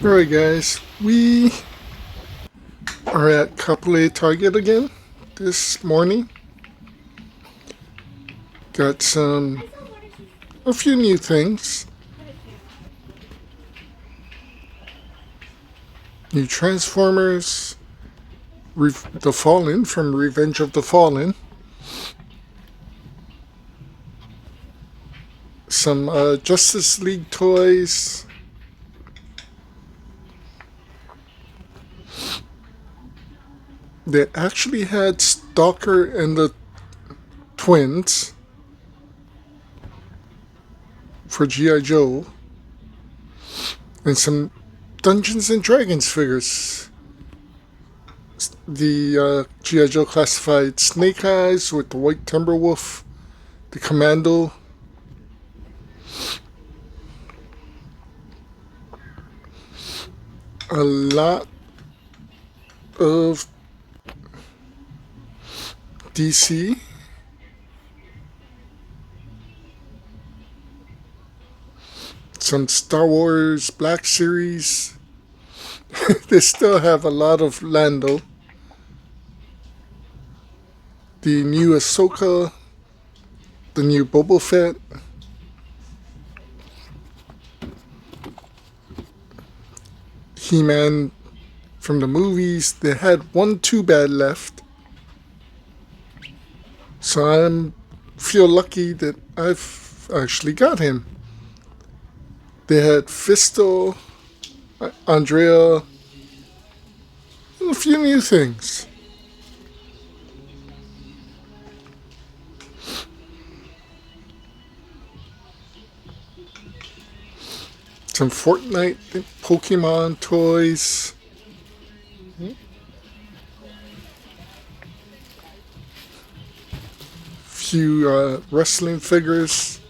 Alright guys, we are at Kapolei Target again this morning. Got a few new things. New Transformers, The Fallen from Revenge of the Fallen. Some Justice League toys. They actually had Stalker and the Twins for G.I. Joe. And some Dungeons and Dragons figures. The G.I. Joe classified Snake Eyes with the White Timberwolf, the Commando. A lot of DC. Some Star Wars Black Series. They still have a lot of Lando. The new Ahsoka. The new Boba Fett. He-Man from the movies. They had one Too Bad left. So I feel lucky that I've actually got him. They had Fisto, Andrea, and a few new things. Some Fortnite, Pokemon toys. Few wrestling figures.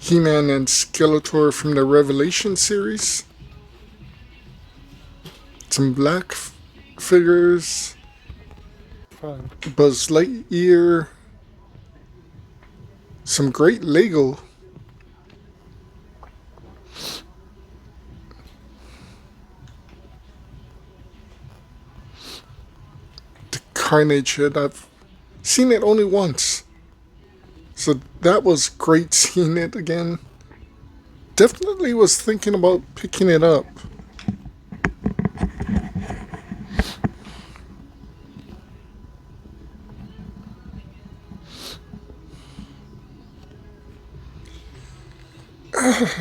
He-Man and Skeletor from the Revelation series. Some black figures. Buzz Lightyear. Some great Lego. The Carnage Head. I've seen it only once. So that was great seeing it again. Definitely was thinking about picking it up.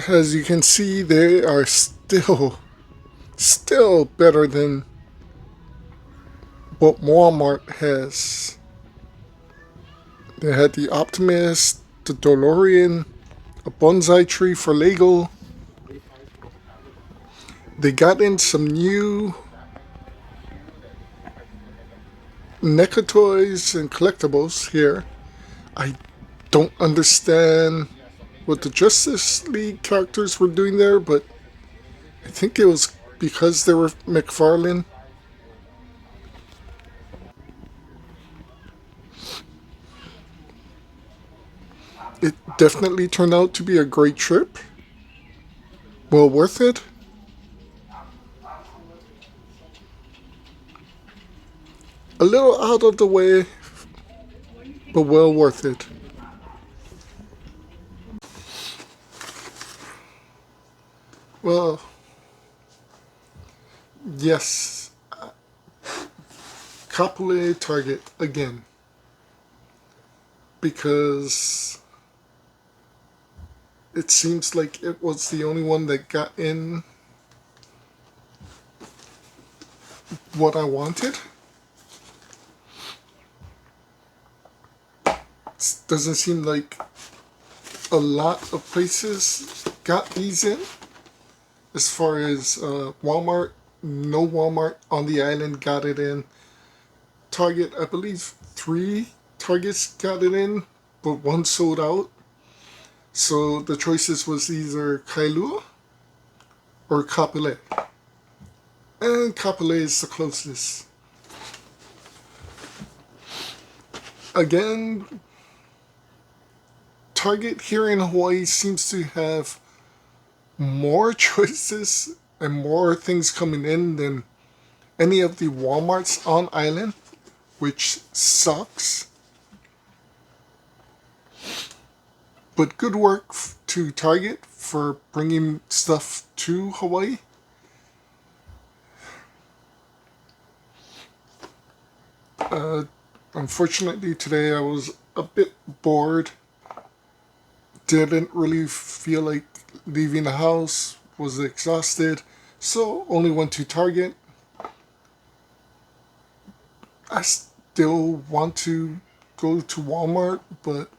As you can see, they are still better than what Walmart has. They had the Optimus, the DeLorean, a bonsai tree for Lego. They got in some new NECA toys and collectibles here. I don't understand what the Justice League characters were doing there, but I think it was because they were McFarlane. It definitely turned out to be a great trip. Well worth it. A little out of the way, but well worth it. Well, yes, Kapolei Target again, because it seems like it was the only one that got in what I wanted. It doesn't seem like a lot of places got these in. As far as Walmart, no Walmart on the island got it in. Target, I believe 3 Targets got it in, but 1 sold out. So the choices was either Kailua or Kapolei. And Kapolei is the closest. again, Target here in Hawaii seems to have more choices and more things coming in than any of the Walmarts on island, which sucks. But good work to Target for bringing stuff to Hawaii. Unfortunately, today I was a bit bored. Didn't really feel like leaving the house. Was exhausted. So only went to Target. I still want to go to Walmart, but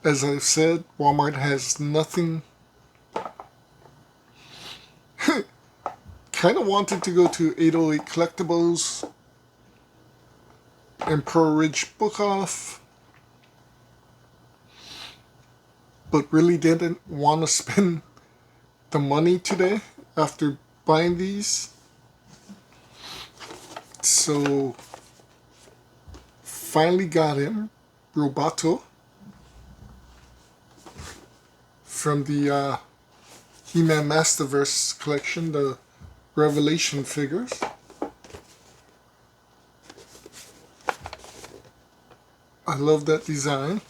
as I've said, Walmart has nothing. Kind of wanted to go to 808 Collectibles and Pearl Ridge Book Off, but really didn't want to spend the money today after buying these. So finally got him, Roboto, from the He-Man Masterverse collection, the Revelation figures. I love that design.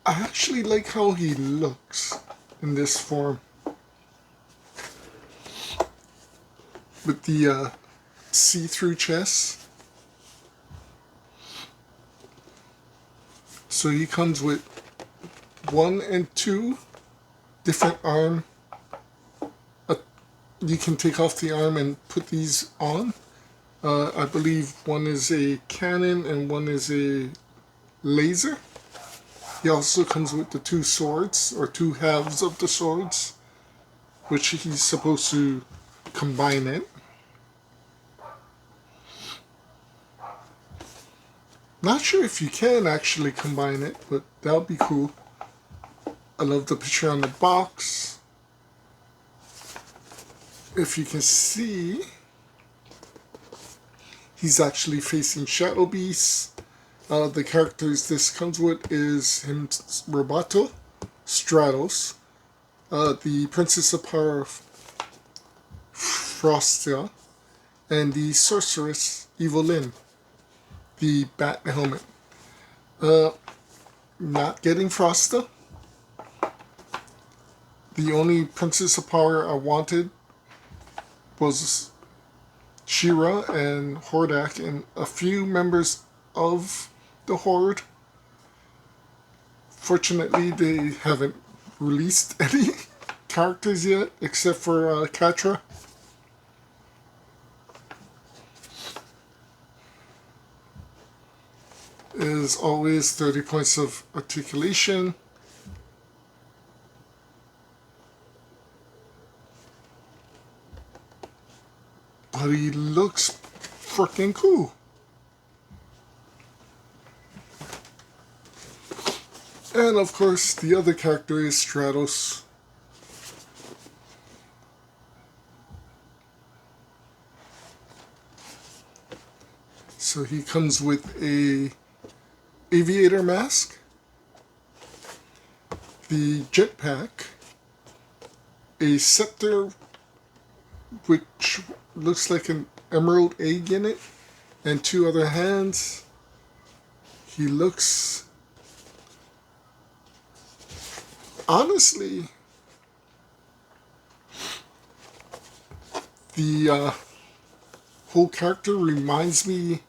I actually like how he looks in this form. With the see-through chest. So he comes with 1 and 2 different arm. You can take off the arm and put these on. I believe one is a cannon and one is a laser. He also comes with the 2 swords, or 2 halves of the swords, which he's supposed to combine it. Not sure if you can actually combine it, but that would be cool. I love the picture on the box. If you can see, he's actually facing Shadow Beast. The characters this comes with is him, Roboto, Stratos, the Princess of Power, Frostia, and the Sorceress, Evelyn, the bat helmet. Not getting Frosta. The only Princess of Power I wanted was She-Ra and Hordak and a few members of the Horde. Fortunately, they haven't released any characters yet, except for Katra. As always, 30 points of articulation. But he looks freaking cool. And of course, the other character is Stratos. So he comes with a aviator mask, the jetpack, a scepter which looks like an emerald egg in it, and 2 other hands. He looks, honestly, the whole character reminds me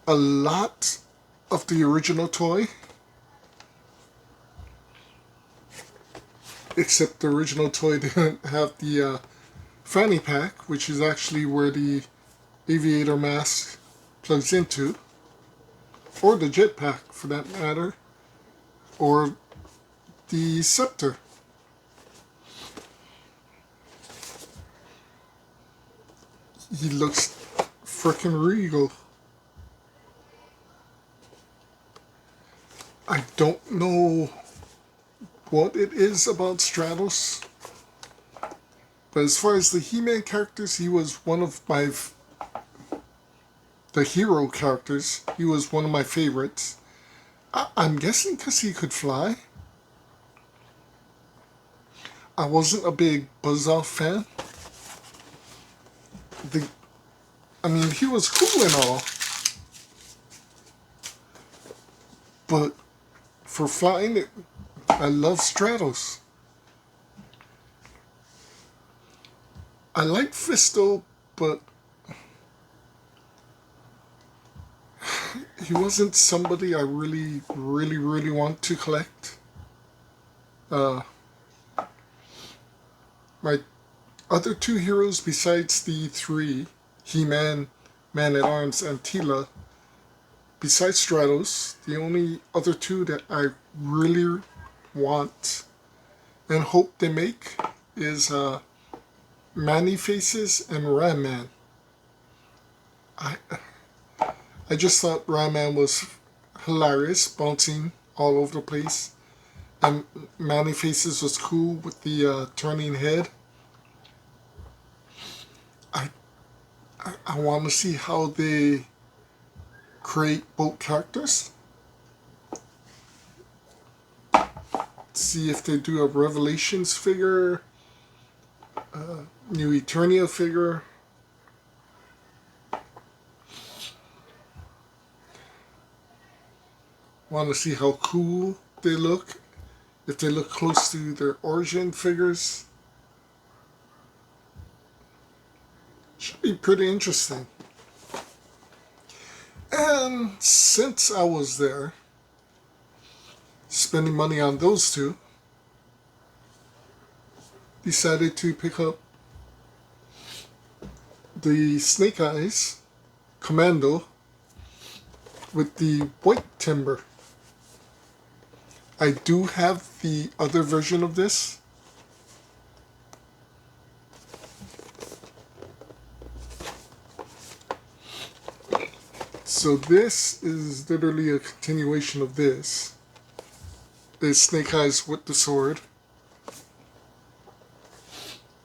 a lot of the original toy, except the original toy didn't have the fanny pack, which is actually where the aviator mask plugs into, or the jetpack for that matter, or the scepter. He looks frickin' regal. I don't know what it is about Stratos, but as far as the He-Man characters, he was one of the the hero characters, he was one of my favorites. I'm guessing because he could fly. I wasn't a big Buzz-Off fan. The, I mean, he was cool and all, but for flying, I love Stratos. I like Fisto, but he wasn't somebody I really want to collect. My other two heroes besides the three, He-Man, Man-at-Arms, and Teela, besides Stratos, the only other two that I really want and hope they make is Manny Faces and Ram Man. I just thought Ram Man was hilarious, bouncing all over the place. And Manny Faces was cool with the turning head. I want to see how they create both characters. See if they do a Revelations figure, New Eternia figure. Want to see how cool they look, if they look close to their origin figures. Should be pretty interesting. And since I was there, spending money on those two, decided to pick up the Snake Eyes Commando with the white timber. I do have the other version of this. So this is literally a continuation of this. There's Snake Eyes with the sword.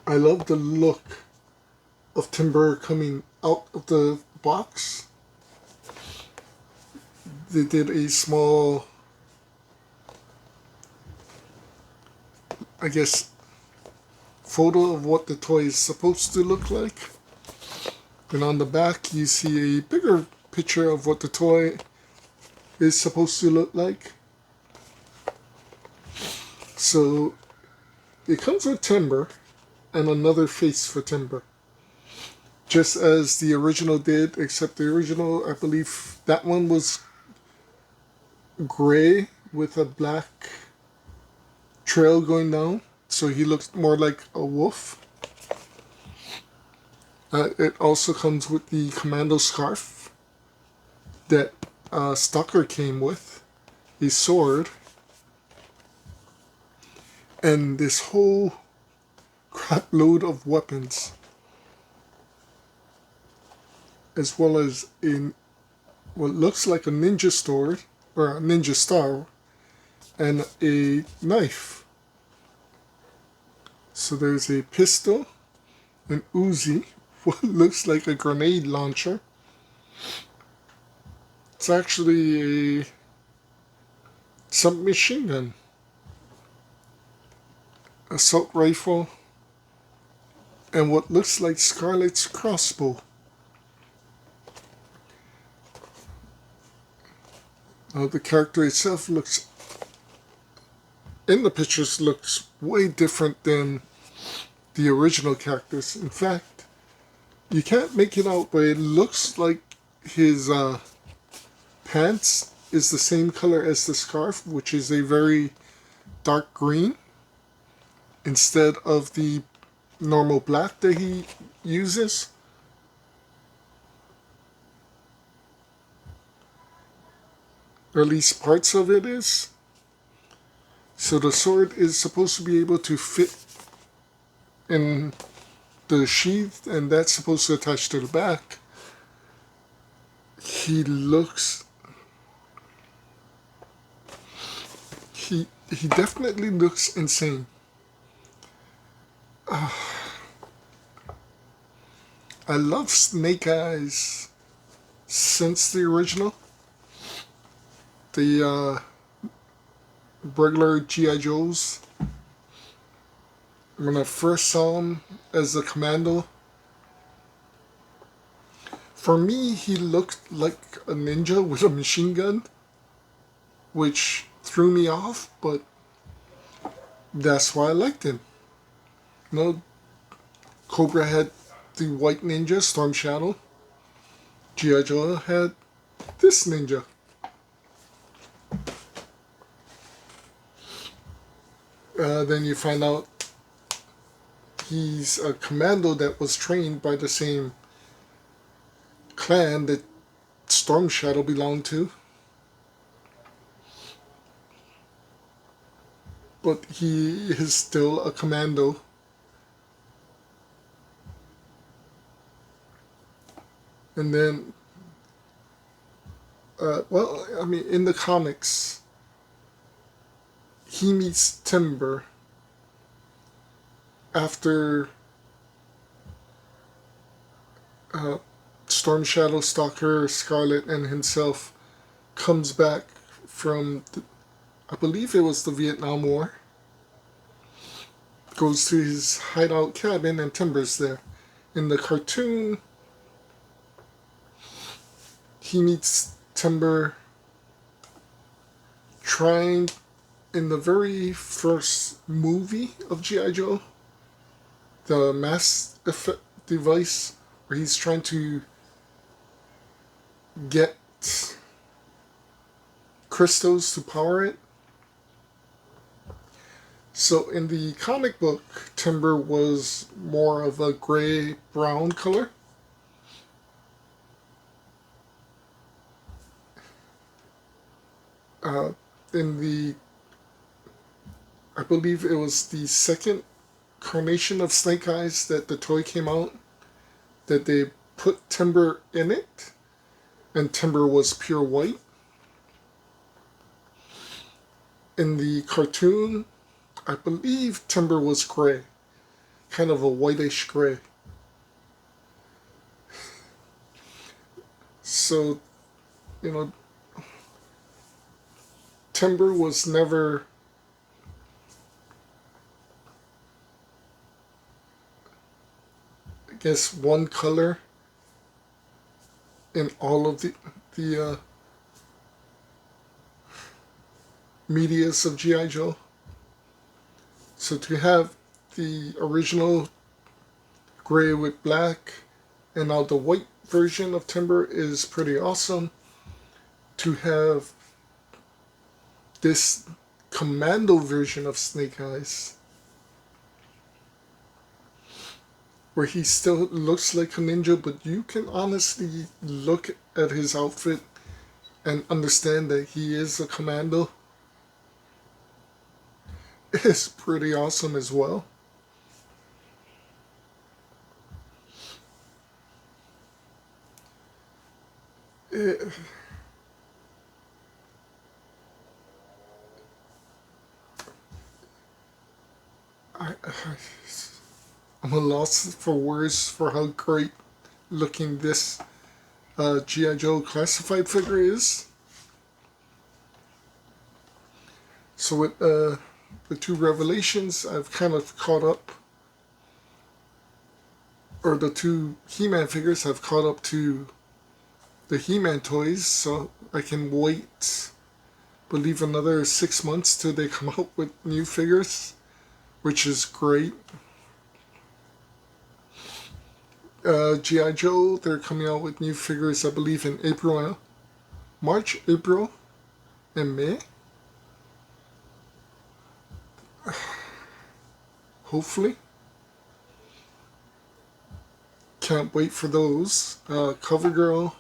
I love the look of Timber coming out of the box. They did a small, I guess, photo of what the toy is supposed to look like. And on the back you see a bigger picture of what the toy is supposed to look like. So it comes with Timber and another face for Timber, just as the original did, except the original, I believe that one was gray with a black trail going down, so he looks more like a wolf. It also comes with the commando scarf that Stalker came with, a sword, and this whole crap load of weapons, as well as in what looks like a ninja sword or a ninja star and a knife. So there's a pistol, an Uzi, what looks like a grenade launcher. It's actually a submachine gun, assault rifle, and what looks like Scarlet's crossbow. The character itself looks, in the pictures, looks way different than the original characters. In fact, you can't make it out, but it looks like his pants is the same color as the scarf, which is a very dark green, instead of the normal black that he uses. Or at least parts of it is. So the sword is supposed to be able to fit in the sheath, and that's supposed to attach to the back. He looks... He definitely looks insane. I love Snake Eyes since the original. The regular G.I. Joes. When I first saw him as a commando, for me he looked like a ninja with a machine gun, which threw me off, but that's why I liked him. You know, Cobra had the white ninja, Storm Shadow. G.I. Joe had this ninja. Then you find out he's a commando that was trained by the same clan that Storm Shadow belonged to. But he is still a commando. And then, well, I mean, in the comics, he meets Timber after Storm Shadow, Stalker, Scarlet, and himself comes back from, I believe it was the Vietnam War. Goes to his hideout cabin and Timber's there. In the cartoon, he meets Timber trying, in the very first movie of G.I. Joe, the mass effect device, where he's trying to get crystals to power it. So in the comic book, Timber was more of a gray-brown color. In the, I believe it was the second carnation of Snake Eyes that the toy came out, that they put Timber in it, and Timber was pure white. In the cartoon, I believe Timber was gray, kind of a whitish gray. So, you know, Timber was never one color in all of the medias of G.I. Joe. So to have the original gray with black and now the white version of Timber is pretty awesome. To have this commando version of Snake Eyes, where he still looks like a ninja, but you can honestly look at his outfit and understand that he is a commando, is pretty awesome as well. I'm a loss for words for how great looking this G.I. Joe classified figure is. So with the two Revelations, I've kind of caught up, or the two He-Man figures have caught up to the He-Man toys, so I can wait, believe, another 6 months till they come out with new figures, which is great. G.I. Joe, they're coming out with new figures, I believe, in March, April, and May. Hopefully. Can't wait for those. CoverGirl,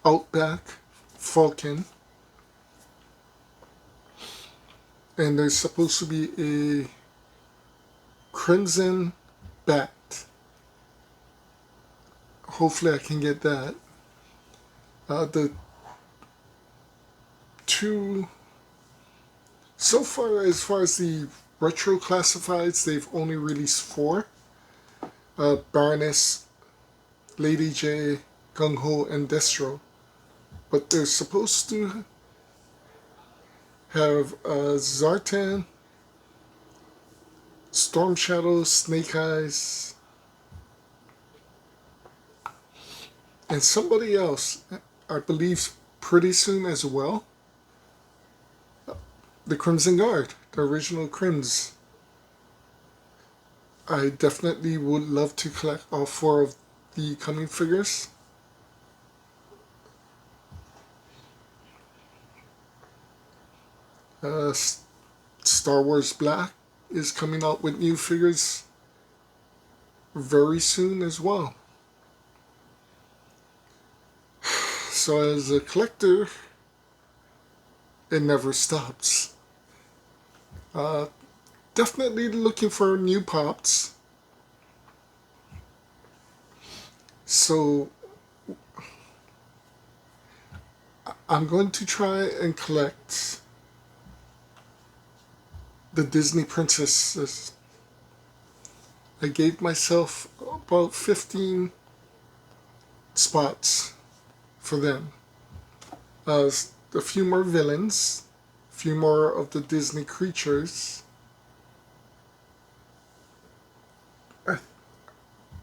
Outback, Falcon. And there's supposed to be a Crimson Bat. Hopefully I can get that. The two, so far as the retro classifieds, they've only released 4. Baroness, Lady J, Gung Ho, and Destro. But they're supposed to have Zartan, Storm Shadow, Snake Eyes, and somebody else, I believe, pretty soon as well. The Crimson Guard, the original Crims. I definitely would love to collect all four of the coming figures. Star Wars Black is coming out with new figures very soon as well. So as a collector, it never stops. Definitely looking for new pops. So I'm going to try and collect the Disney princesses. I gave myself about 15 spots for them. A few more villains, a few more of the Disney creatures.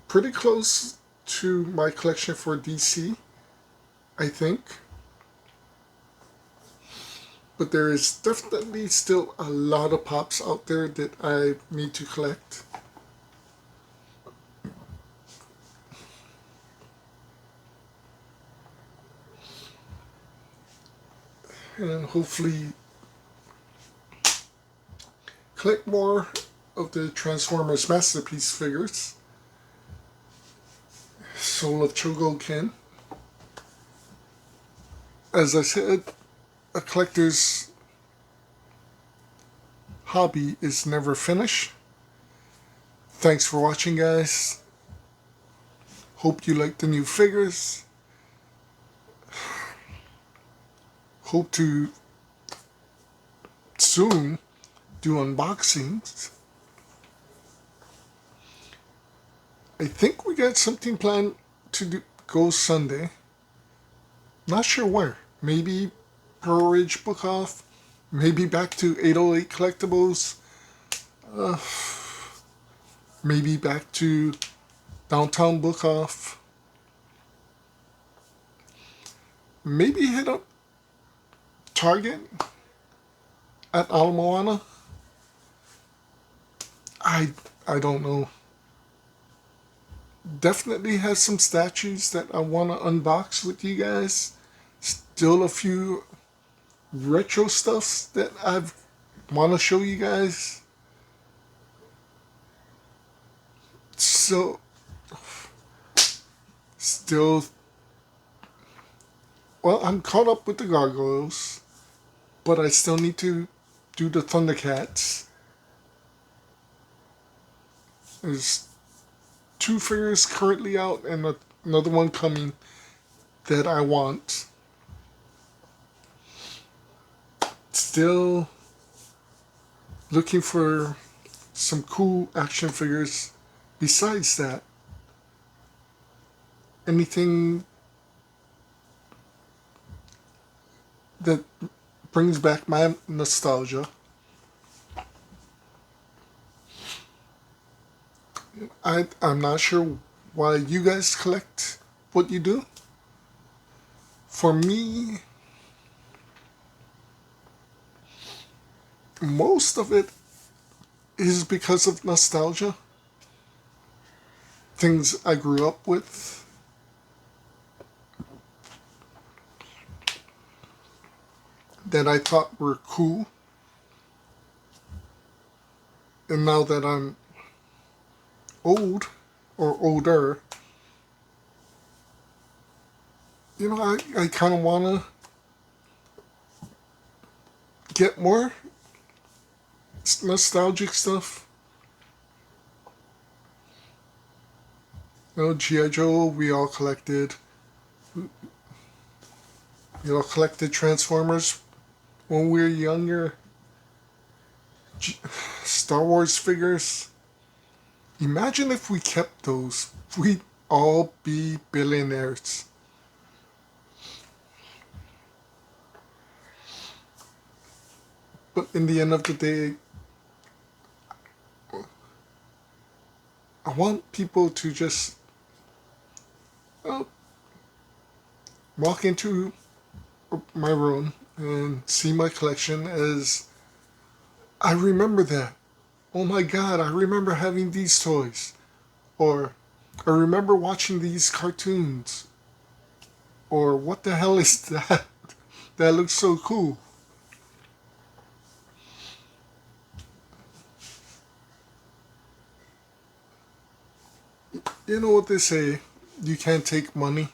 Pretty close to my collection for DC, I think. But there is definitely still a lot of pops out there that I need to collect. And hopefully collect more of the Transformers Masterpiece figures. Soul of Chogokin. As I said, a collector's hobby is never finished. Thanks for watching, guys. Hope you like the new figures. Hope to soon do unboxings. I think we got something planned to go Sunday. Not sure where. Maybe Pearl Ridge Book Off. Maybe back to 808 Collectibles. Maybe back to Downtown Book Off. Maybe hit up Target at Ala Moana. I don't know. Definitely has some statues that I want to unbox with you guys. Still a few retro stuffs that I want to show you guys. So, still, well, I'm caught up with the Gargoyles, but I still need to do the Thundercats. There's 2 figures currently out and another one coming that I want. Still looking for some cool action figures besides that. Anything that brings back my nostalgia. I'm not sure why you guys collect what you do. For me, most of it is because of nostalgia. Things I grew up with. That I thought were cool. And now that I'm old or older, you know, I kind of want to get more nostalgic stuff. You know, G.I. Joe, we all collected. We all collected Transformers when we were younger. Star Wars figures. Imagine if we kept those. We'd all be billionaires. But in the end of the day, I want people to just uh, walk into my room and see my collection as I remember that. Oh my god, I remember having these toys. Or I remember watching these cartoons. Or what the hell is that? That looks so cool. You know what they say? You can't take money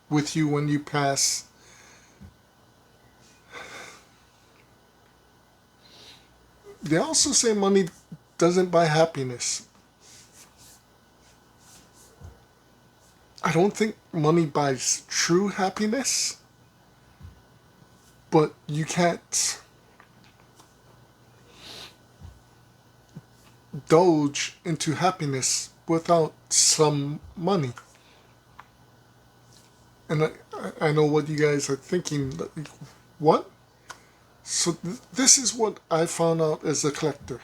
with you when you pass. They also say money doesn't buy happiness. I don't think money buys true happiness, but you can't indulge into happiness without some money. And I know what you guys are thinking. Like, what? So this is what I found out as a collector.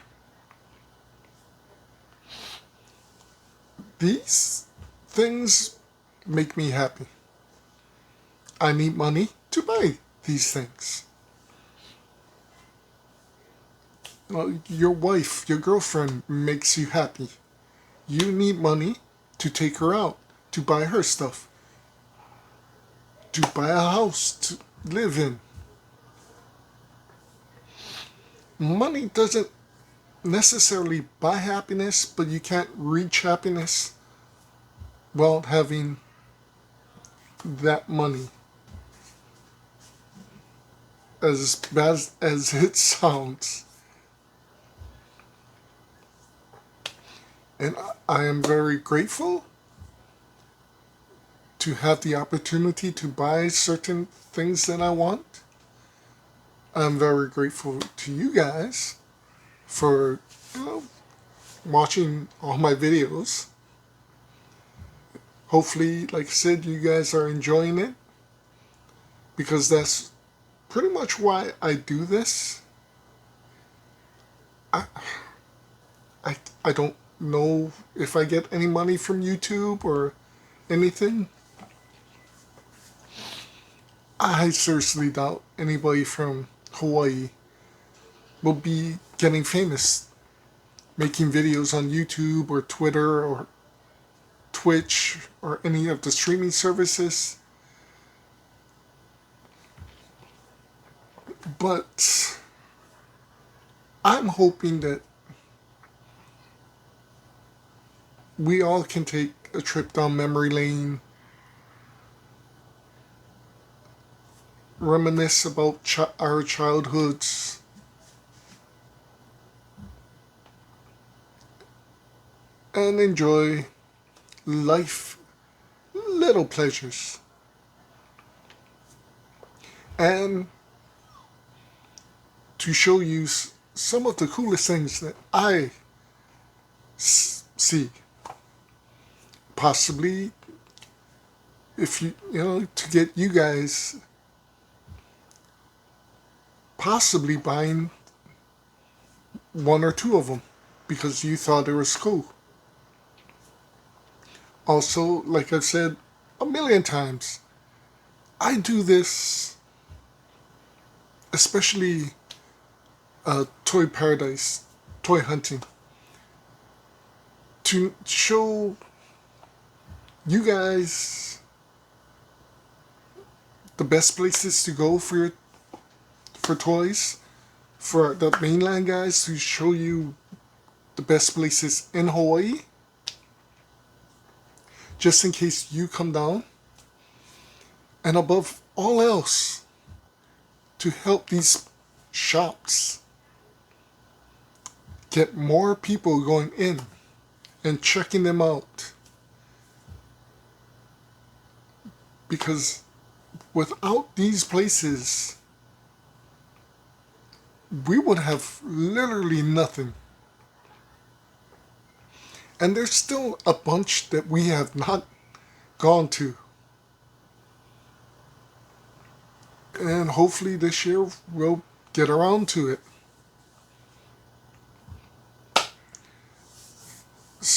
These things make me happy. I need money to buy these things. Your wife, your girlfriend makes you happy. You need money to take her out, to buy her stuff, to buy a house to live in. Money doesn't necessarily buy happiness, but you can't reach happiness without having that money. As bad as it sounds. And I am very grateful to have the opportunity to buy certain things that I want. I'm very grateful to you guys for, watching all my videos. Hopefully, like I said, you guys are enjoying it, because that's pretty much why I do this. I, I don't know if I get any money from YouTube or anything. I seriously doubt anybody from Hawaii will be getting famous making videos on YouTube or Twitter or Twitch or any of the streaming services. But I'm hoping that we all can take a trip down memory lane, reminisce about our childhoods, and enjoy life, little pleasures. And to show you some of the coolest things that I see. Possibly, if to get you guys possibly buying one or two of them because you thought it was cool. Also, like I've said a million times, I do this, especially Toy Paradise, toy hunting, to show you guys the best places to go for toys, for the mainland guys to show you the best places in Hawaii, just in case you come down, and above all else, to help these shops get more people going in and checking them out. Because without these places, we would have literally nothing. And there's still a bunch that we have not gone to. And hopefully this year we'll get around to it.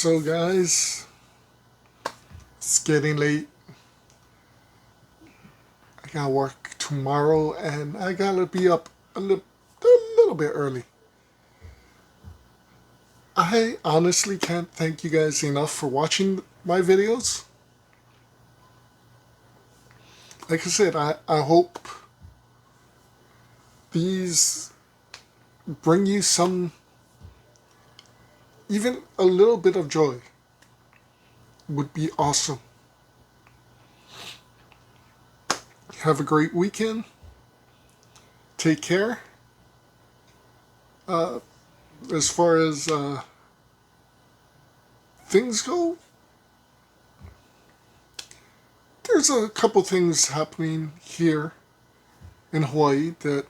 So guys, it's getting late. I gotta work tomorrow and I gotta be up a little bit early. I honestly can't thank you guys enough for watching my videos. Like I said, I hope these bring you some, even a little bit of joy would be awesome. Have a great weekend. Take care. As far as things go, there's a couple things happening here in Hawaii that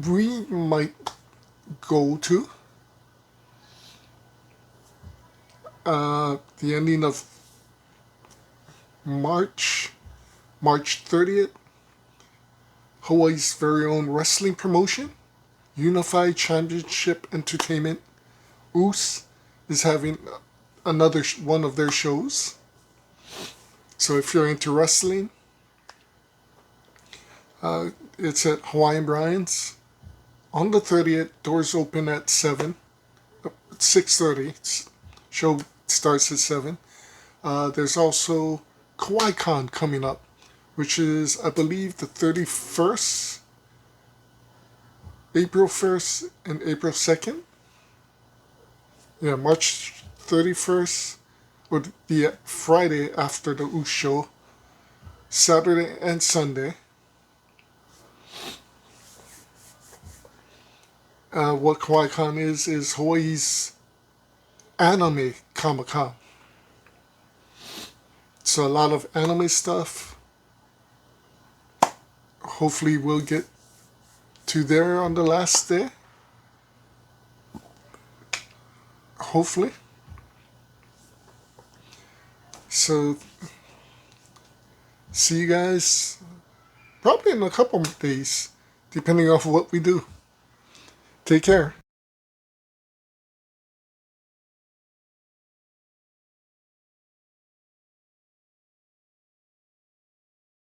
we might go to. The ending of March 30th, Hawaii's very own wrestling promotion, Unified Championship Entertainment, US, is having another one of their shows. So if you're into wrestling, it's at Hawaiian Brian's on the 30th. Doors open at 6:30. Show starts at 7. There's also KawaiiCon coming up, which is, I believe, the 31st, April 1st and April 2nd. Yeah, March 31st would be Friday after the US show, Saturday and Sunday. What KawaiiCon is Hawaii's anime Comic-Con. So a lot of anime stuff. Hopefully we'll get to there on the last day. Hopefully. So see you guys probably in a couple of days, depending on what we do. Take care.